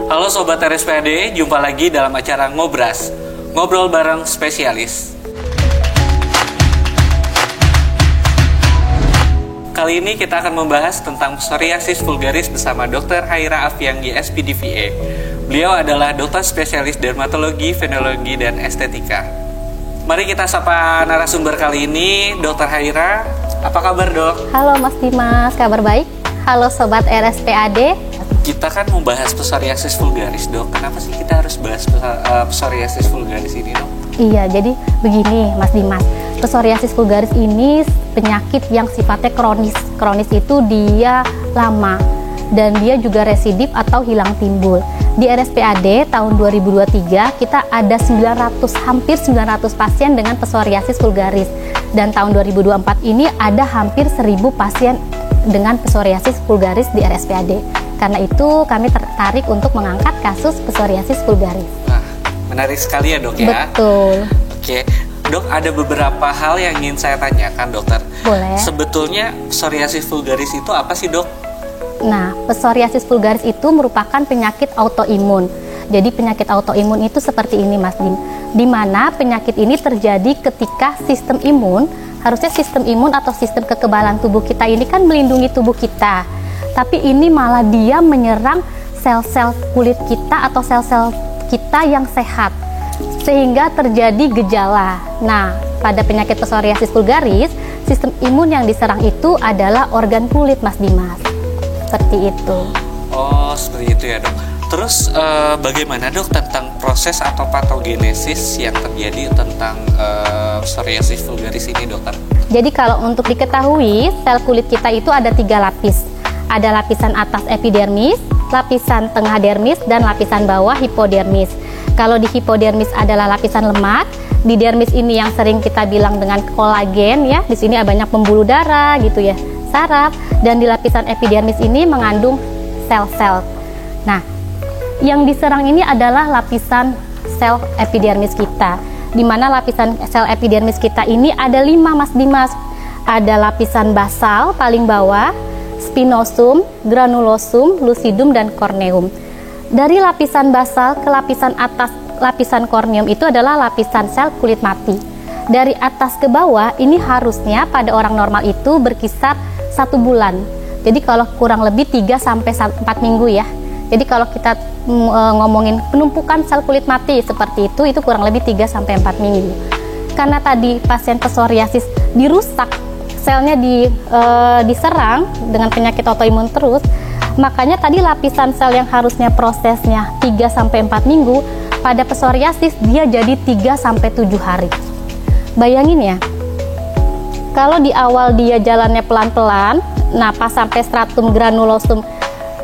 Halo Sobat RSPAD, jumpa lagi dalam acara Ngobras, ngobrol bareng spesialis. Kali ini kita akan membahas tentang psoriasis vulgaris bersama Dr. Haira Afiangi, SPDVA. Beliau adalah dokter spesialis dermatologi, venerologi, dan estetika. Mari kita sapa narasumber kali ini, Dr. Haira. Apa kabar, Dok? Halo Mas Dimas, kabar baik? Halo Sobat RSPAD. Kita kan membahas psoriasis vulgaris, Dok. Kenapa sih kita harus bahas psoriasis vulgaris ini, Dok? Iya, jadi begini Mas Dimas. Psoriasis vulgaris ini penyakit yang sifatnya kronis. Kronis itu dia lama dan dia juga residif atau hilang timbul. Di RSPAD tahun 2023 kita ada hampir 900 pasien dengan psoriasis vulgaris. Dan tahun 2024 ini ada hampir 1000 pasien dengan psoriasis vulgaris di RSPAD. Karena itu kami tertarik untuk mengangkat kasus psoriasis vulgaris. Nah, menarik sekali ya, Dok, ya? Betul. Oke, Dok, ada beberapa hal yang ingin saya tanyakan, Dokter. Boleh. Sebetulnya psoriasis vulgaris itu apa sih, Dok? Nah, psoriasis vulgaris itu merupakan penyakit autoimun. Jadi penyakit autoimun itu seperti ini, Mas Dim. Di mana penyakit ini terjadi ketika sistem imun, harusnya sistem imun atau sistem kekebalan tubuh kita ini kan melindungi tubuh kita. Tapi ini malah dia menyerang sel-sel kulit kita atau sel-sel kita yang sehat. Sehingga terjadi gejala. Nah, pada penyakit psoriasis vulgaris, sistem imun yang diserang itu adalah organ kulit, Mas Dimas. Seperti itu. Oh, seperti itu ya, Dok. Terus bagaimana, Dok, tentang proses atau patogenesis yang terjadi tentang psoriasis vulgaris ini, Dokter? Jadi kalau untuk diketahui, sel kulit kita itu ada 3 lapis. Ada lapisan atas epidermis, lapisan tengah dermis, dan lapisan bawah hipodermis. Kalau di hipodermis adalah lapisan lemak, di dermis ini yang sering kita bilang dengan kolagen ya. Di sini banyak pembuluh darah gitu ya, saraf, dan di lapisan epidermis ini mengandung sel-sel. Nah, yang diserang ini adalah lapisan sel epidermis kita. Di mana lapisan sel epidermis kita ini ada 5, Mas Dimas. Ada lapisan basal paling bawah, spinosum, granulosum, lucidum, dan corneum. Dari lapisan basal ke lapisan atas, lapisan corneum itu adalah lapisan sel kulit mati. Dari atas ke bawah ini harusnya pada orang normal itu berkisar 1 bulan. Jadi kalau kurang lebih 3-4 minggu ya. Jadi kalau kita ngomongin penumpukan sel kulit mati seperti itu kurang lebih 3-4 minggu. Karena tadi pasien psoriasis dirusak, selnya diserang dengan penyakit autoimun terus, makanya tadi lapisan sel yang harusnya prosesnya 3-4 minggu, pada psoriasis dia jadi 3-7 hari. Bayangin ya, kalau di awal dia jalannya pelan-pelan, nah pas sampai stratum granulosum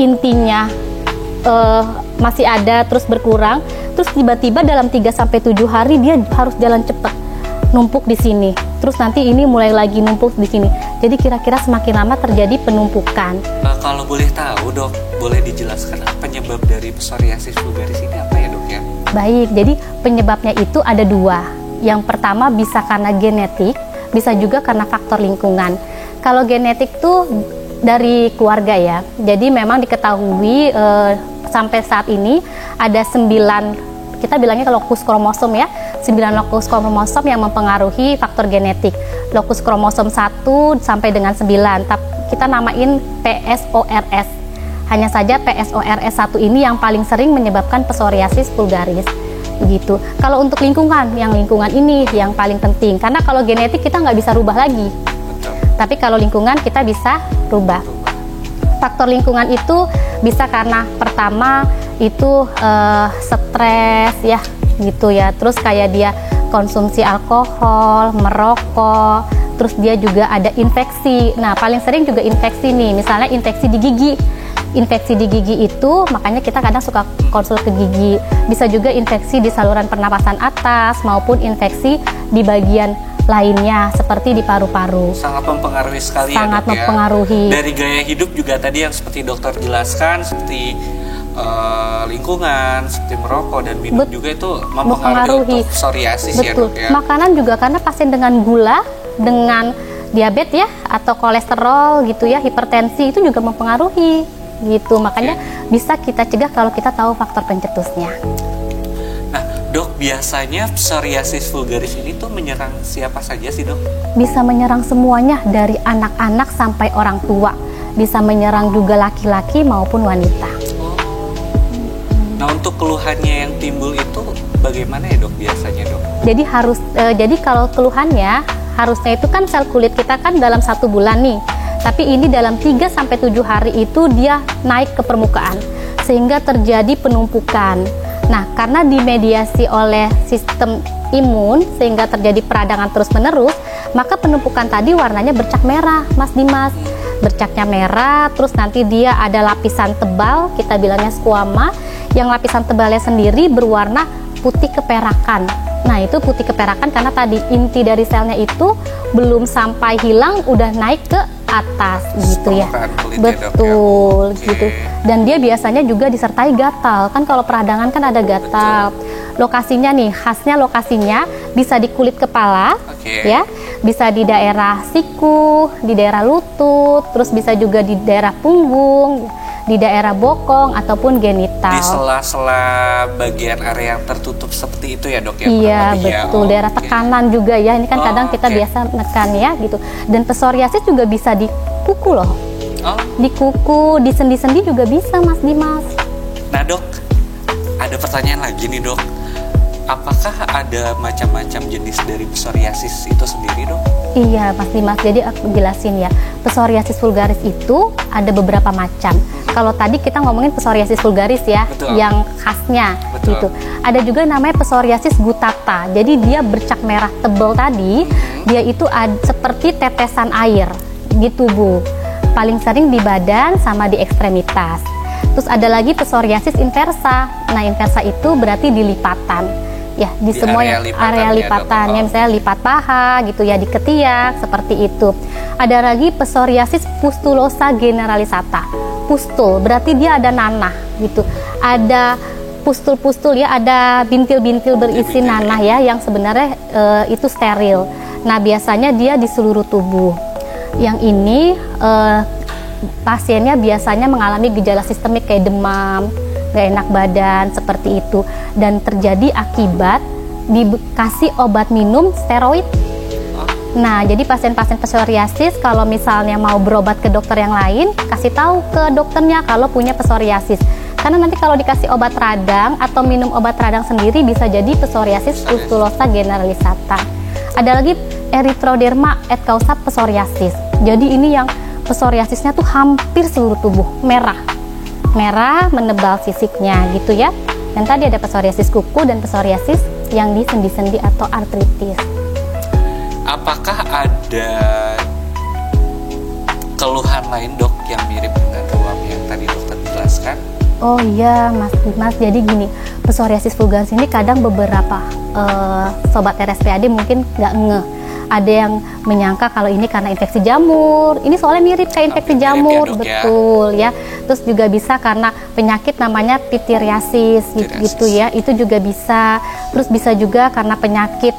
intinya masih ada terus berkurang, terus tiba-tiba dalam 3-7 hari dia harus jalan cepat, numpuk di sini, terus nanti ini mulai lagi numpuk di sini. Jadi kira-kira semakin lama terjadi penumpukan. Kalau boleh tahu, Dok, boleh dijelaskan penyebab dari psoriasis vulgaris ini apa ya, Dok ya? Baik, jadi penyebabnya itu ada 2. Yang pertama bisa karena genetik, bisa juga karena faktor lingkungan. Kalau genetik tuh dari keluarga ya. Jadi memang diketahui sampai saat ini ada 9, kita bilangnya lokus kromosom ya, 9 lokus kromosom yang mempengaruhi faktor genetik. Lokus kromosom 1 sampai dengan 9, kita namain PSORS. Hanya saja PSORS 1 ini yang paling sering menyebabkan psoriasis vulgaris. Gitu. Kalau untuk lingkungan, yang lingkungan ini yang paling penting. Karena kalau genetik kita nggak bisa rubah lagi. Betul. Tapi kalau lingkungan kita bisa rubah. Faktor lingkungan itu bisa karena pertama itu stres ya, gitu ya. Terus kayak dia konsumsi alkohol, merokok, terus dia juga ada infeksi. Nah, paling sering juga infeksi nih, misalnya infeksi di gigi. Infeksi di gigi itu makanya kita kadang suka konsul ke gigi. Bisa juga infeksi di saluran pernapasan atas maupun infeksi di bagian lainnya seperti di paru-paru. Sangat mempengaruhi sekali sangat ya, Dok, mempengaruhi. Dari gaya hidup juga tadi yang seperti dokter jelaskan, seperti lingkungan, seperti merokok dan minum juga itu mempengaruhi untuk psoriasis. Betul. Ya, Dok ya. Makanan juga karena pasien dengan gula, dengan diabetes ya, atau kolesterol gitu ya, hipertensi itu juga mempengaruhi. gitu. Makanya bisa kita cegah kalau kita tahu faktor pencetusnya. Nah, Dok, biasanya psoriasis vulgaris ini tuh menyerang siapa saja sih, Dok? Bisa menyerang semuanya dari anak-anak sampai orang tua. Bisa menyerang juga laki-laki maupun wanita. Nah, untuk keluhannya yang timbul itu bagaimana ya, Dok, biasanya, Dok? Jadi kalau keluhannya harusnya itu kan sel kulit kita kan dalam 1 bulan nih. Tapi ini dalam 3-7 hari itu dia naik ke permukaan sehingga terjadi penumpukan. Nah, karena dimediasi oleh sistem imun sehingga terjadi peradangan terus-menerus, maka penumpukan tadi warnanya bercak merah, Mas Dimas. Bercaknya merah, terus nanti dia ada lapisan tebal, kita bilangnya squama, yang lapisan tebalnya sendiri berwarna putih keperakan. Nah, itu putih keperakan karena tadi inti dari selnya itu belum sampai hilang, udah naik ke atas gitu ya. Betul, gitu. Dan dia biasanya juga disertai gatal. Kan kalau peradangan kan ada gatal. Lokasinya nih, khasnya lokasinya bisa di kulit kepala, ya, bisa di daerah siku, di daerah lutut, terus bisa juga di daerah punggung, di daerah bokong ataupun genital. Di sela-sela bagian area yang tertutup seperti itu ya, Dok ya? Iya, betul. Daerah tekanan juga ya. Ini kan kadang kita biasa menekan ya gitu. Dan psoriasis juga bisa di kuku loh. Di kuku, di sendi-sendi juga bisa, Mas Dimas. Nah, Dok, ada pertanyaan lagi nih, Dok. Apakah ada macam-macam jenis dari psoriasis itu sendiri, Dok? Iya, Mas Dimas. Jadi aku jelasin ya. Psoriasis vulgaris itu ada beberapa macam. Kalau tadi kita ngomongin psoriasis vulgaris ya, yang khasnya gitu. Ada juga namanya psoriasis gutata. Jadi dia bercak merah tebal tadi, dia itu seperti tetesan air gitu, Bu. Paling sering di badan sama di ekstremitas. Terus ada lagi psoriasis inversa. Nah, inversa itu berarti di lipatan. Ya, di semua area lipatannya, misalnya lipat paha gitu ya, di ketiak seperti itu. Ada lagi psoriasis pustulosa generalisata. Pustul berarti dia ada nanah gitu. Ada pustul-pustul ya, ada bintil-bintil berisi nanah ya, yang sebenarnya itu steril. Nah, biasanya dia di seluruh tubuh. Yang ini pasiennya biasanya mengalami gejala sistemik kayak demam, gak enak badan seperti itu, dan terjadi akibat dikasih obat minum steroid. Nah, jadi pasien-pasien psoriasis kalau misalnya mau berobat ke dokter yang lain, kasih tahu ke dokternya kalau punya psoriasis. Karena nanti kalau dikasih obat radang atau minum obat radang sendiri bisa jadi psoriasis pustulosa generalisata. Ada lagi erythroderma et causa psoriasis. Jadi ini yang psoriasisnya tuh hampir seluruh tubuh, merah menebal sisiknya gitu ya. Dan tadi ada psoriasis kuku dan psoriasis yang di sendi-sendi atau artritis. Apakah ada keluhan lain, Dok, yang mirip dengan ruam yang tadi dokter jelaskan? Oh iya, Mas. Jadi gini, psoriasis vulgaris ini kadang beberapa sobat RSPAD mungkin nggak ngeh. Ada yang menyangka kalau ini karena infeksi jamur. Ini soalnya mirip kayak infeksi jamur, ya, betul ya. Terus juga bisa karena penyakit namanya pityriasis gitu ya. Itu juga bisa. Terus bisa juga karena penyakit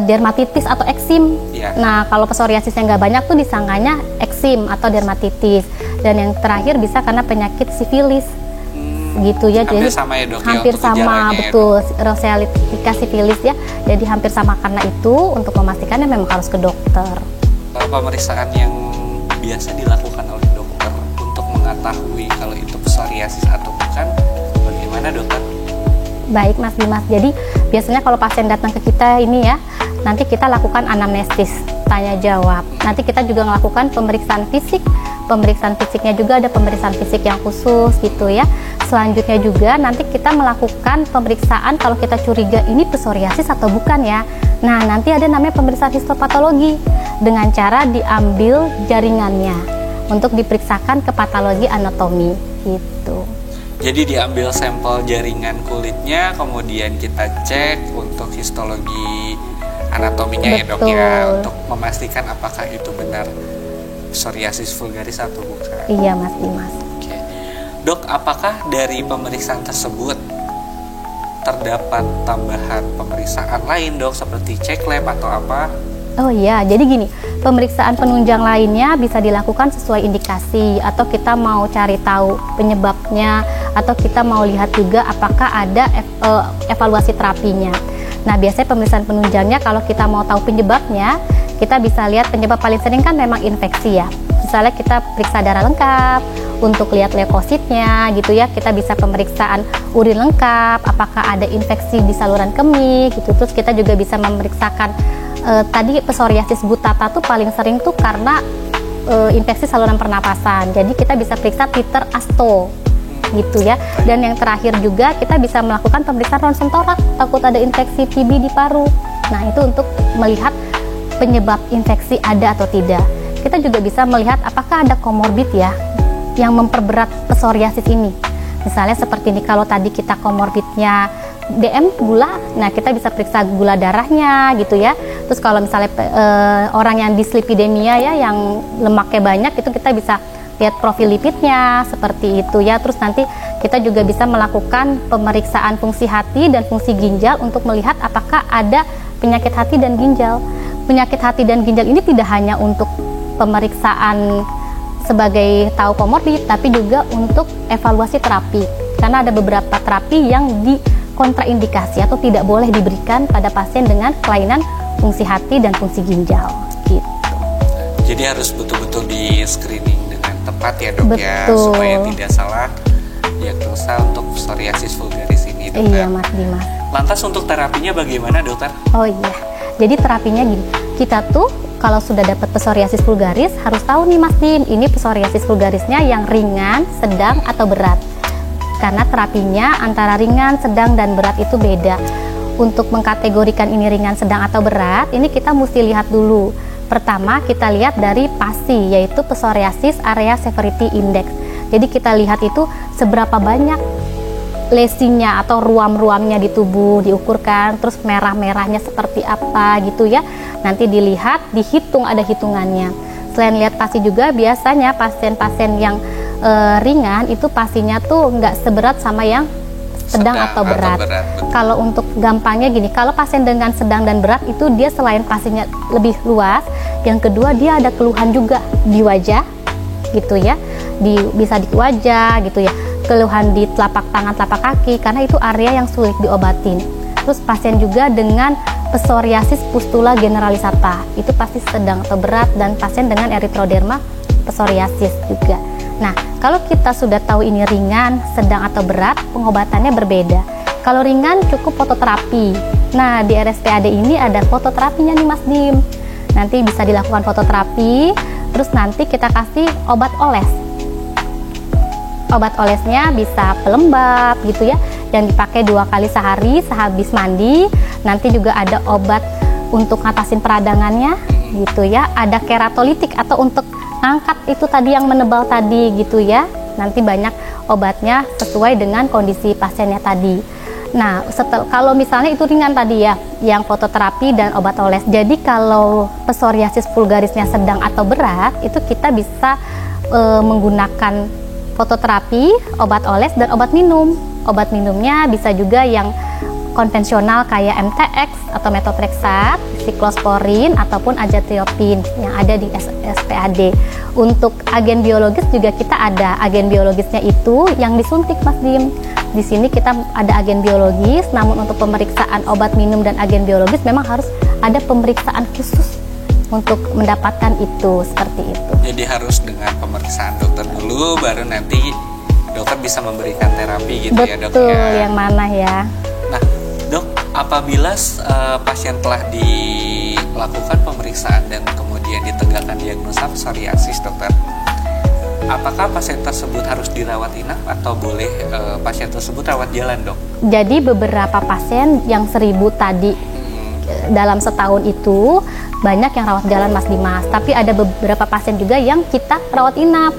dermatitis atau eksim. Nah, kalau psoriasisnya nggak banyak tuh disangkanya eksim atau dermatitis. Dan yang terakhir bisa karena penyakit sifilis. Gitu ya, hampir jadi sama ya, Dok, hampir ya, sama, betul, ya, Rosacea sifilis ya. Jadi hampir sama, karena itu untuk memastikannya memang harus ke dokter. Pemeriksaan yang biasa dilakukan oleh dokter untuk mengetahui kalau itu psoriasis atau bukan, bagaimana, Dokter? Baik, Mas Dimas. Jadi biasanya kalau pasien datang ke kita ini ya, nanti kita lakukan anamnestis, tanya jawab. Nanti kita juga melakukan pemeriksaan fisik. Pemeriksaan fisiknya juga ada pemeriksaan fisik yang khusus gitu ya. Selanjutnya juga nanti kita melakukan pemeriksaan kalau kita curiga ini psoriasis atau bukan ya. Nah, nanti ada namanya pemeriksaan histopatologi dengan cara diambil jaringannya untuk diperiksakan ke patologi anatomi gitu. Jadi diambil sampel jaringan kulitnya, kemudian kita cek untuk histologi anatominya. Betul. Ya, Dok ya, untuk memastikan apakah itu benar psoriasis vulgaris atau bukan. Iya, Mas Dimas. Oke. Dok, apakah dari pemeriksaan tersebut terdapat tambahan pemeriksaan lain, Dok, seperti cek lab atau apa? Oh iya, jadi gini, pemeriksaan penunjang lainnya bisa dilakukan sesuai indikasi, atau kita mau cari tahu penyebabnya, atau kita mau lihat juga apakah ada evaluasi terapinya. Nah, biasanya pemeriksaan penunjangnya kalau kita mau tahu penyebabnya, kita bisa lihat penyebab paling sering kan memang infeksi ya. Misalnya kita periksa darah lengkap, untuk lihat leukositnya gitu ya, kita bisa pemeriksaan urin lengkap, apakah ada infeksi di saluran kemih gitu. Terus kita juga bisa memeriksakan tadi psoriasis gutata tuh paling sering tuh karena infeksi saluran pernapasan. Jadi kita bisa periksa titer asto gitu ya. Dan yang terakhir juga kita bisa melakukan pemeriksaan ronsen toraks, takut ada infeksi TB di paru. Nah, itu untuk melihat penyebab infeksi ada atau tidak. Kita juga bisa melihat apakah ada komorbid ya yang memperberat psoriasis ini. Misalnya seperti ini, kalau tadi kita komorbidnya DM gula, nah kita bisa periksa gula darahnya gitu ya. Terus kalau misalnya orang yang dislipidemia ya, yang lemaknya banyak, itu kita bisa lihat profil lipidnya seperti itu ya. Terus nanti kita juga bisa melakukan pemeriksaan fungsi hati dan fungsi ginjal untuk melihat apakah ada penyakit hati dan ginjal. Penyakit hati dan ginjal ini tidak hanya untuk pemeriksaan sebagai tahu komorbid, tapi juga untuk evaluasi terapi, karena ada beberapa terapi yang dikontraindikasi atau tidak boleh diberikan pada pasien dengan kelainan fungsi hati dan fungsi ginjal gitu. Jadi harus betul-betul di screening dengan tepat ya dok. Betul. Ya, supaya tidak salah diagnosa untuk psoriasis vulgaris ini, dokter. Iya Mas Dimas. Lantas untuk terapinya bagaimana, dokter? Oh iya, jadi terapinya gini, kita tuh kalau sudah dapat psoriasis vulgaris harus tahu nih Mas Dim, ini psoriasis vulgarisnya yang ringan, sedang, atau berat. Karena terapinya antara ringan, sedang, dan berat itu beda. Untuk mengkategorikan ini ringan, sedang, atau berat, ini kita mesti lihat dulu. Pertama kita lihat dari PASI, yaitu Psoriasis Area Severity Index. Jadi kita lihat itu seberapa banyak lesinya atau ruam-ruamnya di tubuh diukurkan, terus merah-merahnya seperti apa gitu ya. Nanti dilihat, dihitung, ada hitungannya. Selain lihat PASI juga, biasanya pasien-pasien yang ringan itu PASI-nya tuh nggak seberat sama yang sedang atau berat. Kalau untuk gampangnya gini, kalau pasien dengan sedang dan berat itu dia selain PASI-nya lebih luas, yang kedua dia ada keluhan juga di wajah gitu ya, bisa di wajah gitu ya, keluhan di telapak tangan, telapak kaki, karena itu area yang sulit diobatin. Terus pasien juga dengan psoriasis pustula generalisata, itu pasti sedang atau berat, dan pasien dengan erythroderma psoriasis juga. Nah, kalau kita sudah tahu ini ringan, sedang, atau berat, pengobatannya berbeda. Kalau ringan cukup fototerapi. Nah, di RSPAD ini ada fototerapinya nih Mas Dim. Nanti bisa dilakukan fototerapi, terus nanti kita kasih obat oles. Obat olesnya bisa pelembab gitu ya, yang dipakai 2 kali sehari sehabis mandi. Nanti juga ada obat untuk ngatasin peradangannya gitu ya. Ada keratolitik atau untuk angkat itu tadi yang menebal tadi gitu ya. Nanti banyak obatnya sesuai dengan kondisi pasiennya tadi. Nah, kalau misalnya itu ringan tadi ya, yang fototerapi dan obat oles. Jadi kalau psoriasis vulgarisnya sedang atau berat, itu kita bisa menggunakan fototerapi, obat oles, dan obat minum. Obat minumnya bisa juga yang konvensional kayak MTX atau methotrexat, siklosporin, ataupun azathioprine yang ada di SPAD. Untuk agen biologis juga kita ada. Agen biologisnya itu yang disuntik Mas Dim. Di sini kita ada agen biologis, namun untuk pemeriksaan obat minum dan agen biologis memang harus ada pemeriksaan khusus untuk mendapatkan itu, seperti itu. Jadi harus dengan pemeriksaan dokter dulu, baru nanti dokter bisa memberikan terapi gitu. Betul, ya dok ya. Betul, yang mana ya. Nah dok, apabila pasien telah dilakukan pemeriksaan dan kemudian ditegakkan diagnosa psoriasis, dokter, apakah pasien tersebut harus dirawat inap atau boleh pasien tersebut rawat jalan, dok? Jadi beberapa pasien yang 1000 tadi dalam setahun itu banyak yang rawat jalan Mas Dimas, tapi ada beberapa pasien juga yang kita rawat inap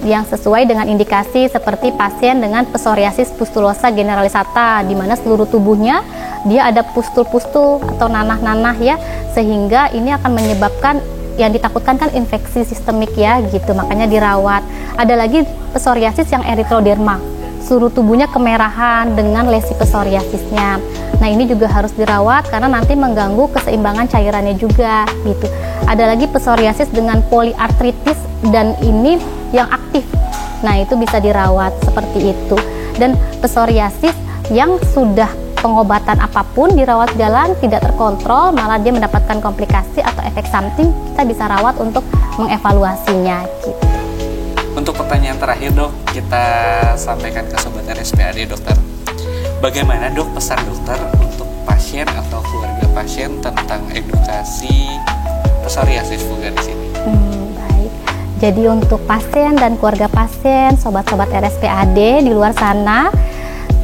yang sesuai dengan indikasi, seperti pasien dengan psoriasis pustulosa generalisata, di mana seluruh tubuhnya dia ada pustul-pustul atau nanah-nanah ya, sehingga ini akan menyebabkan yang ditakutkan kan infeksi sistemik ya gitu, makanya dirawat. Ada lagi psoriasis yang erythroderma, suhu tubuhnya kemerahan dengan lesi psoriasisnya. Nah, ini juga harus dirawat karena nanti mengganggu keseimbangan cairannya juga gitu. Ada lagi psoriasis dengan poliartritis dan ini yang aktif. Nah, itu bisa dirawat seperti itu. Dan psoriasis yang sudah pengobatan apapun dirawat jalan tidak terkontrol, malah dia mendapatkan komplikasi atau efek samping, kita bisa rawat untuk mengevaluasinya gitu. Untuk pertanyaan terakhir dok, kita sampaikan ke Sobat RSPAD dokter. Bagaimana dok pesan dokter untuk pasien atau keluarga pasien tentang edukasi psoriasis vulgaris ini? Baik, jadi untuk pasien dan keluarga pasien, sobat-sobat RSPAD di luar sana,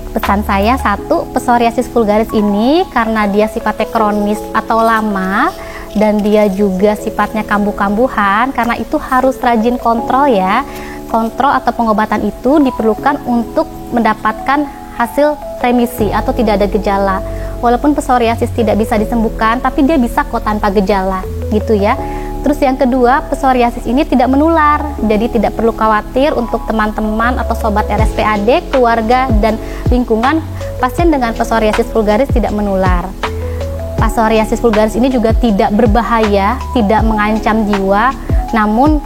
pesan saya satu, psoriasis vulgaris ini karena dia sifatnya kronis atau lama dan dia juga sifatnya kambuh-kambuhan, karena itu harus rajin kontrol ya. Kontrol atau pengobatan itu diperlukan untuk mendapatkan hasil remisi atau tidak ada gejala. Walaupun psoriasis tidak bisa disembuhkan, tapi dia bisa kok tanpa gejala gitu ya. Terus yang kedua, psoriasis ini tidak menular, jadi tidak perlu khawatir untuk teman-teman atau sobat RSPAD, keluarga dan lingkungan, pasien dengan psoriasis vulgaris tidak menular. Psoriasis vulgaris ini juga tidak berbahaya, tidak mengancam jiwa, namun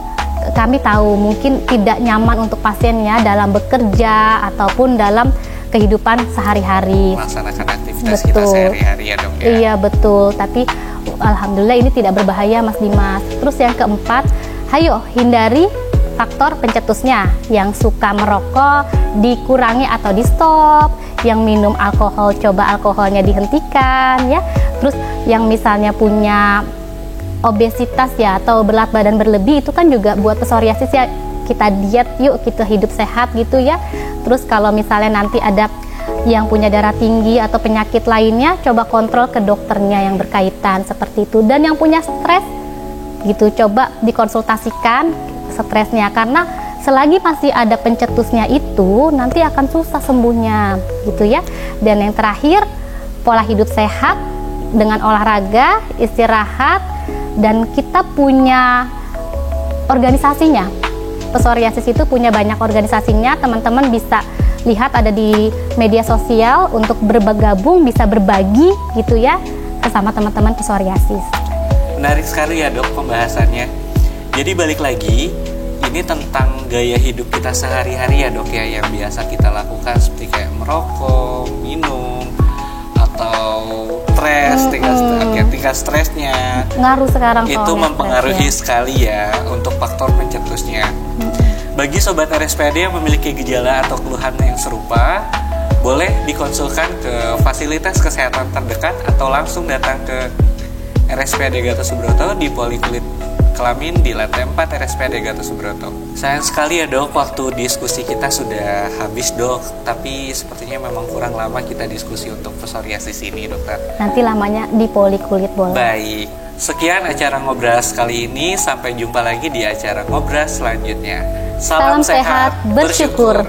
kami tahu mungkin tidak nyaman untuk pasiennya dalam bekerja ataupun dalam kehidupan sehari-hari. Melaksanakan aktivitas kita sehari-hari ya dok ya? Iya betul, tapi alhamdulillah ini tidak berbahaya Mas Dimas. Terus yang keempat, ayo hindari faktor pencetusnya. Yang suka merokok dikurangi atau di stop, yang minum alkohol coba alkoholnya dihentikan ya. Terus yang misalnya punya obesitas ya atau berat badan berlebih, itu kan juga buat psoriasis ya. Kita diet yuk, kita hidup sehat gitu ya. Terus kalau misalnya nanti ada yang punya darah tinggi atau penyakit lainnya, coba kontrol ke dokternya yang berkaitan seperti itu. Dan yang punya stres gitu, coba dikonsultasikan stresnya, karena selagi masih ada pencetusnya itu nanti akan susah sembuhnya gitu ya. Dan yang terakhir, pola hidup sehat dengan olahraga, istirahat, dan kita punya organisasinya. Psoriasis itu punya banyak organisasinya, teman-teman bisa lihat ada di media sosial untuk bergabung, bisa berbagi gitu ya bersama teman-teman psoriasis. Menarik sekali ya dok pembahasannya. Jadi balik lagi, ini tentang gaya hidup kita sehari-hari ya dok ya, yang biasa kita lakukan seperti kayak merokok, minum, atau stres, tingkat stresnya Ngaruh sekarang itu mempengaruhi sekali ya untuk faktor pencetusnya. Bagi sobat RSPAD yang memiliki gejala atau keluhan yang serupa, boleh dikonsulkan ke fasilitas kesehatan terdekat atau langsung datang ke RSPAD Gatot Subroto di Poliklinik Kelamin di lantai 4 RSPAD Gatot Subroto. Sayang sekali ya dok, waktu diskusi kita sudah habis dok, tapi sepertinya memang kurang lama kita diskusi untuk psoriasis ini dokter. Nanti lamanya di Poliklinik boleh. Baik, sekian acara Ngobras kali ini, sampai jumpa lagi di acara Ngobras selanjutnya. Salam sehat, bersyukur.